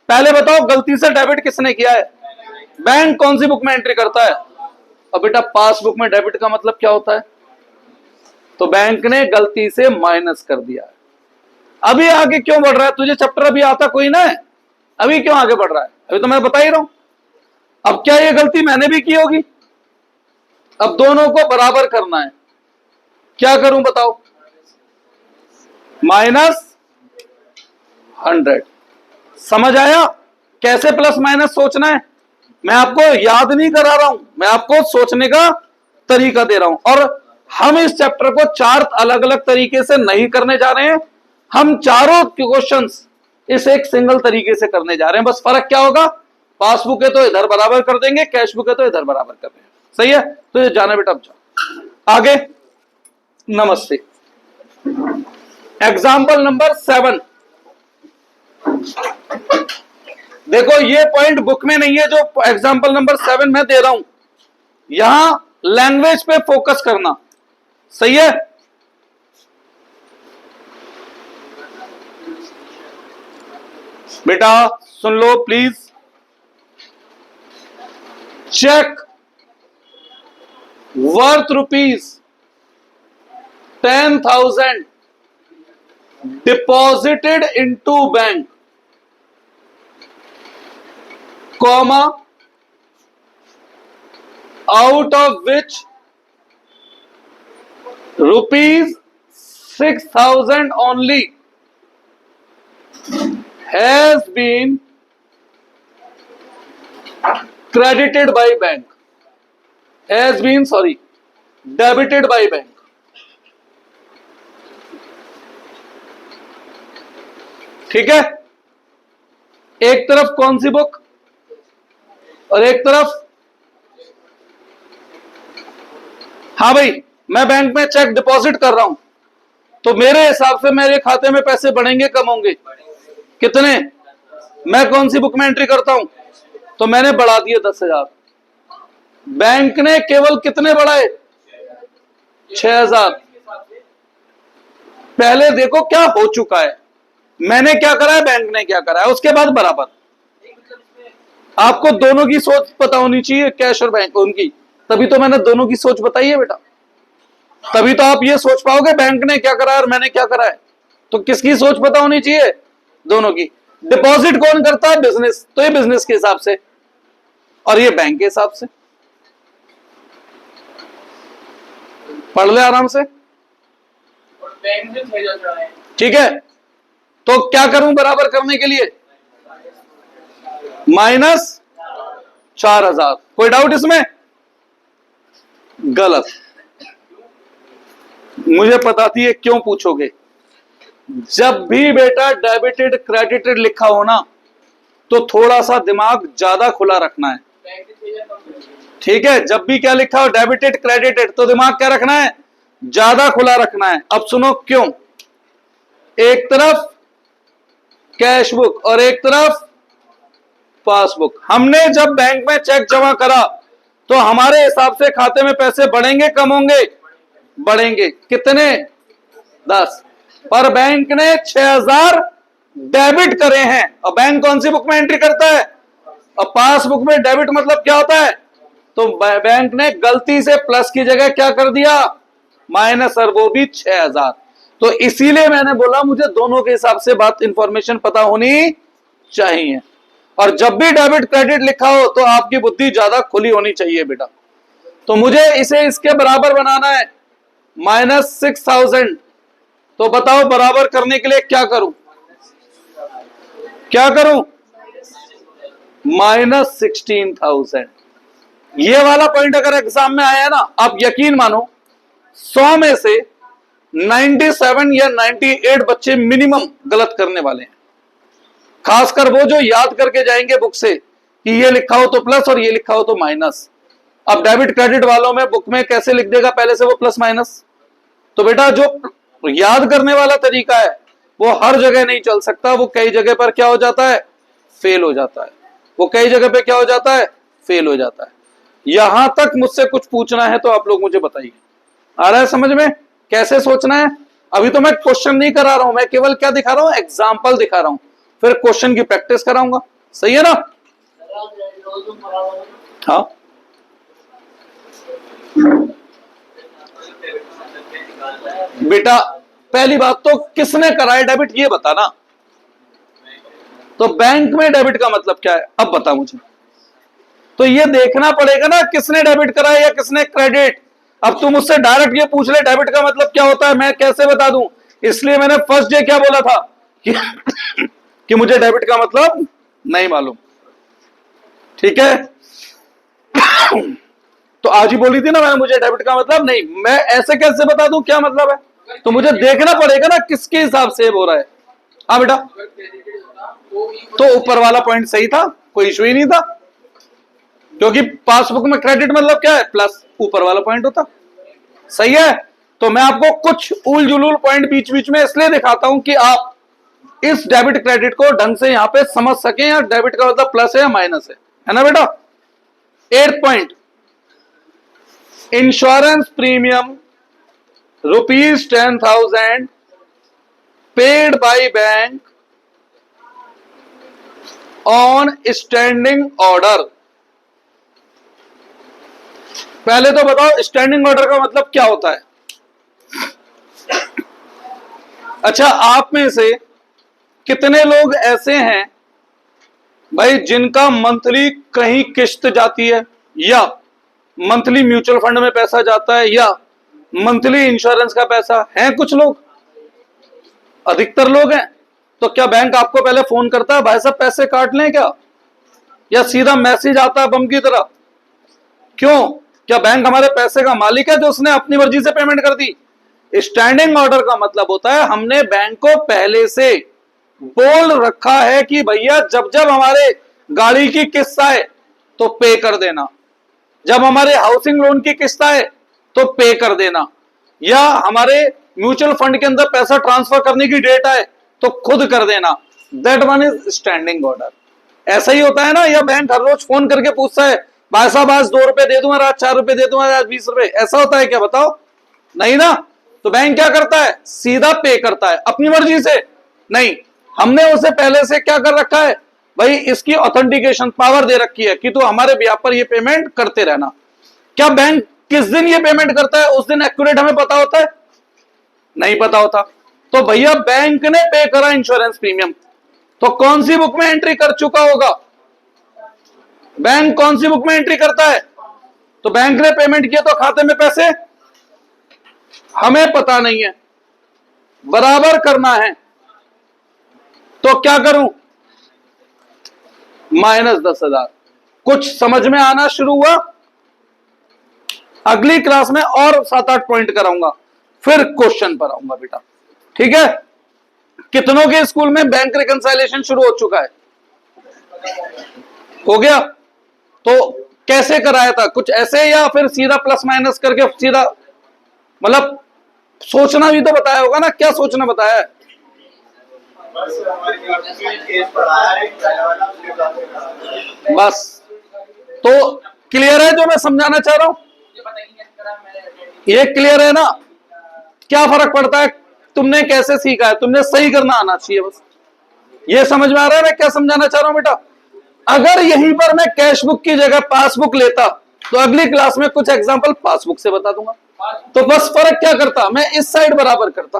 पहले बताओ, गलती से डेबिट किसने किया है, बैंक कौन सी बुक में एंट्री करता है। अब बेटा पासबुक में डेबिट का मतलब क्या होता है, तो बैंक ने गलती से माइनस कर दिया है। अभी आगे क्यों बढ़ रहा है, तुझे चैप्टर अभी आता कोई ना है, अभी क्यों आगे बढ़ रहा है, अभी तो मैं बता ही रहा हूं। अब क्या ये गलती मैंने भी की होगी, अब दोनों को बराबर करना है, क्या करूं बताओ, -100। समझ आया कैसे प्लस माइनस सोचना है, मैं आपको याद नहीं करा रहा हूं, मैं आपको सोचने का तरीका दे रहा हूं। और हम इस चैप्टर को 4 अलग अलग तरीके से नहीं करने जा रहे हैं, हम चारों क्वेश्चंस इस एक सिंगल तरीके से करने जा रहे हैं। बस फर्क क्या होगा, पासबुक है तो इधर बराबर कर देंगे, कैश बुक है तो इधर बराबर कर देंगे, सही है। तो ये जाना बेटा, अब जाओ आगे। नमस्ते। एग्जाम्पल नंबर 7, देखो ये पॉइंट बुक में नहीं है, जो एग्जाम्पल नंबर 7 मैं दे रहा हूं, यहां लैंग्वेज पे फोकस करना, सही है। बेटा सुन लो please, cheque worth ₹10,000 deposited into bank, comma, out of which ₹6,000 only has been credited by bank, has been debited by bank। ठीक है, एक तरफ कौन सी बुक और एक तरफ, हाँ भाई मैं बैंक में चेक डिपॉजिट कर रहा हूं, तो मेरे हिसाब से मेरे खाते में पैसे बढ़ेंगे कम होंगे? कितने? मैं कौन सी बुक में एंट्री करता हूं? तो मैंने बढ़ा दिए 10,000। बैंक ने केवल कितने बढ़ाए? 6,000। पहले देखो क्या हो चुका है, मैंने क्या करा है, बैंक ने क्या करा है, उसके बाद बराबर। आपको दोनों की सोच पता होनी चाहिए, कैश और बैंक उनकी, तभी तो मैंने दोनों की सोच बताई है बेटा। तभी तो आप ये सोच पाओगे बैंक ने क्या करा है और मैंने क्या करा है। तो किसकी सोच पता होनी चाहिए? दोनों की। डिपॉजिट कौन करता है? बिजनेस। तो ये बिजनेस के हिसाब से और ये बैंक के हिसाब से। पढ़ ले आराम से, ठीक है। तो क्या करूं बराबर करने के लिए? -4,000। कोई डाउट इसमें? गलत। मुझे पता थी ये क्यों पूछोगे। जब भी बेटा डेबिटेड क्रेडिटेड लिखा हो ना, तो थोड़ा सा दिमाग ज्यादा खुला रखना है, ठीक है। जब भी क्या लिखा हो डेबिटेड क्रेडिटेड, तो दिमाग क्या रखना है? ज्यादा खुला रखना है। अब सुनो क्यों। एक तरफ कैश बुक और एक तरफ पासबुक। हमने जब बैंक में चेक जमा करा तो हमारे हिसाब से खाते में पैसे बढ़ेंगे कम होंगे? बढ़ेंगे। कितने? 10। पर बैंक ने 6,000 डेबिट करे हैं। और बैंक कौन सी बुक में एंट्री करता है? और पासबुक में डेबिट मतलब क्या होता है? तो बैंक ने गलती से प्लस की जगह क्या कर दिया? माइनस, और वो भी 6,000। तो इसीलिए मैंने बोला मुझे दोनों के हिसाब से बात इंफॉर्मेशन पता होनी चाहिए। और जब भी डेबिट क्रेडिट लिखा हो तो आपकी बुद्धि ज्यादा खुली होनी चाहिए बेटा। तो मुझे इसे इसके बराबर बनाना है, -6,000। तो बताओ बराबर करने के लिए क्या करूं? क्या करूं? -16,000। ये वाला पॉइंट अगर एग्जाम में आया ना, आप यकीन मानो 100 में से 97 या 98 बच्चे मिनिमम गलत करने वाले हैं। खासकर वो जो याद करके जाएंगे बुक से कि ये लिखा हो तो प्लस और ये लिखा हो तो माइनस। अब डेबिट क्रेडिट वालों में बुक में कैसे लिख देगा पहले से वो प्लस माइनस। तो बेटा जो याद करने वाला तरीका है वो हर जगह नहीं चल सकता, वो कई जगह पर क्या हो जाता है? फेल हो जाता है। वो कई जगह पे क्या हो जाता है? फेल हो जाता है। यहां तक मुझसे कुछ पूछना है तो आप लोग मुझे बताइए। आ रहा है समझ में कैसे सोचना है? अभी तो मैं क्वेश्चन नहीं करा रहा हूं, मैं केवल क्या दिखा रहा हूं? एग्जाम्पल दिखा रहा हूं, फिर क्वेश्चन की प्रैक्टिस कराऊंगा। सही है ना? हाँ, बेटा पहली बात तो किसने कराया डेबिट ये बताना। तो बैंक में डेबिट का मतलब क्या है अब बता मुझे। तो ये देखना पड़ेगा ना किसने डेबिट कराया या किसने क्रेडिट। अब तू मुझसे डायरेक्ट ये पूछ ले डेबिट का मतलब क्या होता है, मैं कैसे बता दूं। इसलिए मैंने फर्स्ट डे क्या बोला था कि मुझे डेबिट का मतलब नहीं मालूम, ठीक है। तो आज ही बोली थी ना मैंने, मुझे डेबिट का मतलब नहीं। मैं ऐसे कैसे बता दूं क्या मतलब है? तो मुझे देखना पड़ेगा ना किसके हिसाब से हो रहा है। हाँ बेटा, तो ऊपर वाला पॉइंट सही था, कोई इशू ही नहीं था, क्योंकि पासबुक में क्रेडिट मतलब क्या है? प्लस। ऊपर वाला पॉइंट होता सही है। तो मैं आपको कुछ उल जुलूल पॉइंट बीच बीच में इसलिए दिखाता हूं कि आप इस डेबिट क्रेडिट को ढंग से यहां पे समझ सकें, या डेबिट का मतलब प्लस है या माइनस है ना बेटा। 8th point, insurance premium ₹10,000 paid by bank on standing order. पहले तो बताओ स्टैंडिंग ऑर्डर का मतलब क्या होता है। अच्छा, आप में से कितने लोग ऐसे हैं भाई जिनका मंथली कहीं किस्त जाती है, या मंथली म्यूचुअल फंड में पैसा जाता है, या मंथली इंश्योरेंस का पैसा है? कुछ लोग, अधिकतर लोग हैं। तो क्या बैंक आपको पहले फोन करता है भाई साहब पैसे काट लें क्या, या सीधा मैसेज आता है बम की तरह? क्यों? क्या बैंक हमारे पैसे का मालिक है जो उसने अपनी मर्जी से पेमेंट कर दी? स्टैंडिंग ऑर्डर का मतलब होता है हमने बैंक को पहले से बोल रखा है कि भैया जब जब हमारे गाड़ी की किस्त आए तो पे कर देना, जब हमारे हाउसिंग लोन की किस्त आए तो पे कर देना, या हमारे म्यूचुअल फंड के अंदर पैसा ट्रांसफर करने की डेट आए तो खुद कर देना, that one is standing order. ऐसा ही होता है ना, या बैंक हर रोज फोन करके पूछता है भाई साहब आज 2 रुपए दे दूंगा, आज 4 रुपए दे दूंगा, आज 20 रुपए, ऐसा होता है क्या बताओ? नहीं ना। तो बैंक क्या करता है, सीधा पे करता है अपनी मर्जी से। नहीं, हमने उसे पहले से क्या कर रखा है भाई, इसकी ऑथेंटिकेशन पावर दे रखी है कि तू हमारे ब्याह पर ये पेमेंट करते रहना। क्या बैंक किस दिन ये पेमेंट करता है उस दिन एक्यूरेट हमें पता होता है? नहीं पता होता। तो भैया बैंक ने पे करा इंश्योरेंस प्रीमियम, तो कौन सी बुक में एंट्री कर चुका होगा? बैंक कौन सी बुक में एंट्री करता है? तो बैंक ने पेमेंट किया तो खाते में पैसे हमें पता नहीं है, बराबर करना है। तो क्या करूं, -10,000। कुछ समझ में आना शुरू हुआ? अगली क्लास में और 7-8 पॉइंट कराऊंगा, फिर क्वेश्चन पर आऊंगा बेटा, ठीक है? कितनों के स्कूल में बैंक रिकंसाइलेशन शुरू हो चुका है? हो गया? तो कैसे कराया था, कुछ ऐसे या फिर सीधा प्लस माइनस करके सीधा, मतलब सोचना भी तो बताया होगा ना, क्या सोचना बताया है? बस तो क्लियर है जो मैं समझाना चाह रहा हूं? ये क्लियर है ना? क्या फर्क पड़ता है तुमने कैसे सीखा है, तुमने सही करना आना चाहिए बस। ये समझ में आ रहा है मैं क्या समझाना चाह रहा हूं बेटा? अगर यहीं पर मैं कैश बुक की जगह पासबुक लेता तो अगली क्लास में कुछ एग्जांपल पासबुक से बता दूंगा। तो बस फर्क क्या करता, मैं इस साइड बराबर करता।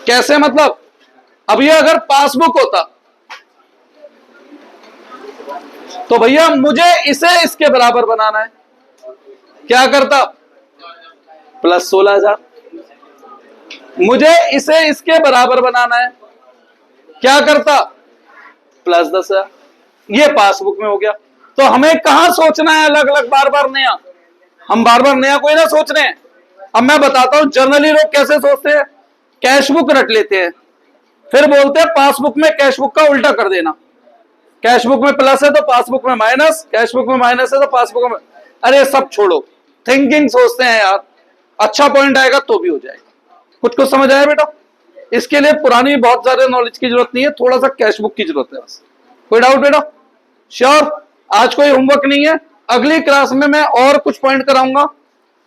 कैसे मतलब, अब ये अगर पासबुक होता तो भैया मुझे इसे इसके बराबर बनाना है, क्या करता, प्लस 16,000। मुझे इसे इसके बराबर बनाना है, क्या करता, प्लस 10,000। ये पासबुक में हो गया। तो हमें कहां सोचना है अलग अलग बार बार नया, हम बार बार नया कोई ना सोच रहे हैं। अब मैं बताता हूं जनरली लोग कैसे सोचते हैं, कैश बुक रट लेते हैं, फिर बोलते हैं पासबुक में कैश बुक का उल्टा कर देना, कैश बुक में प्लस है तो पासबुक में माइनस, कैश बुक में माइनस है तो पासबुक में। अरे सब छोड़ो, थिंकिंग सोचते हैं यार, अच्छा पॉइंट आएगा तो भी हो जाएगा। कुछ कुछ समझ आया बेटा? इसके लिए पुरानी बहुत ज्यादा नॉलेज की जरूरत नहीं है, थोड़ा सा कैश बुक की जरूरत है बस। कोई डाउट बेटा? श्योर? आज कोई होमवर्क नहीं है, अगली क्लास में मैं और कुछ पॉइंट कराऊंगा,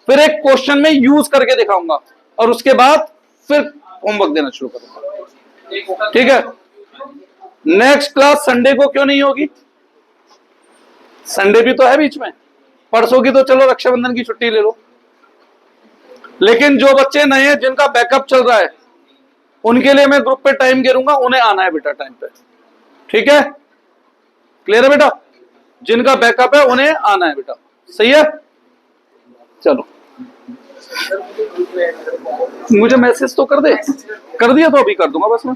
फिर एक क्वेश्चन में यूज करके दिखाऊंगा, और उसके बाद फिर होमवर्क देना शुरू करूंगा, ठीक है? नेक्स्ट क्लास संडे को क्यों नहीं होगी? संडे भी तो है बीच में, परसों की तो चलो रक्षाबंधन की छुट्टी ले लो। लेकिन जो बच्चे नए हैं जिनका बैकअप चल रहा है उनके लिए मैं ग्रुप पे टाइम गिरूंगा, उन्हें आना है बेटा टाइम पे, ठीक है? क्लियर है बेटा? जिनका बैकअप है उन्हें आना है बेटा, सही है? चलो मुझे मैसेज तो कर दे, कर दिया तो अभी कर दूंगा बस मैं।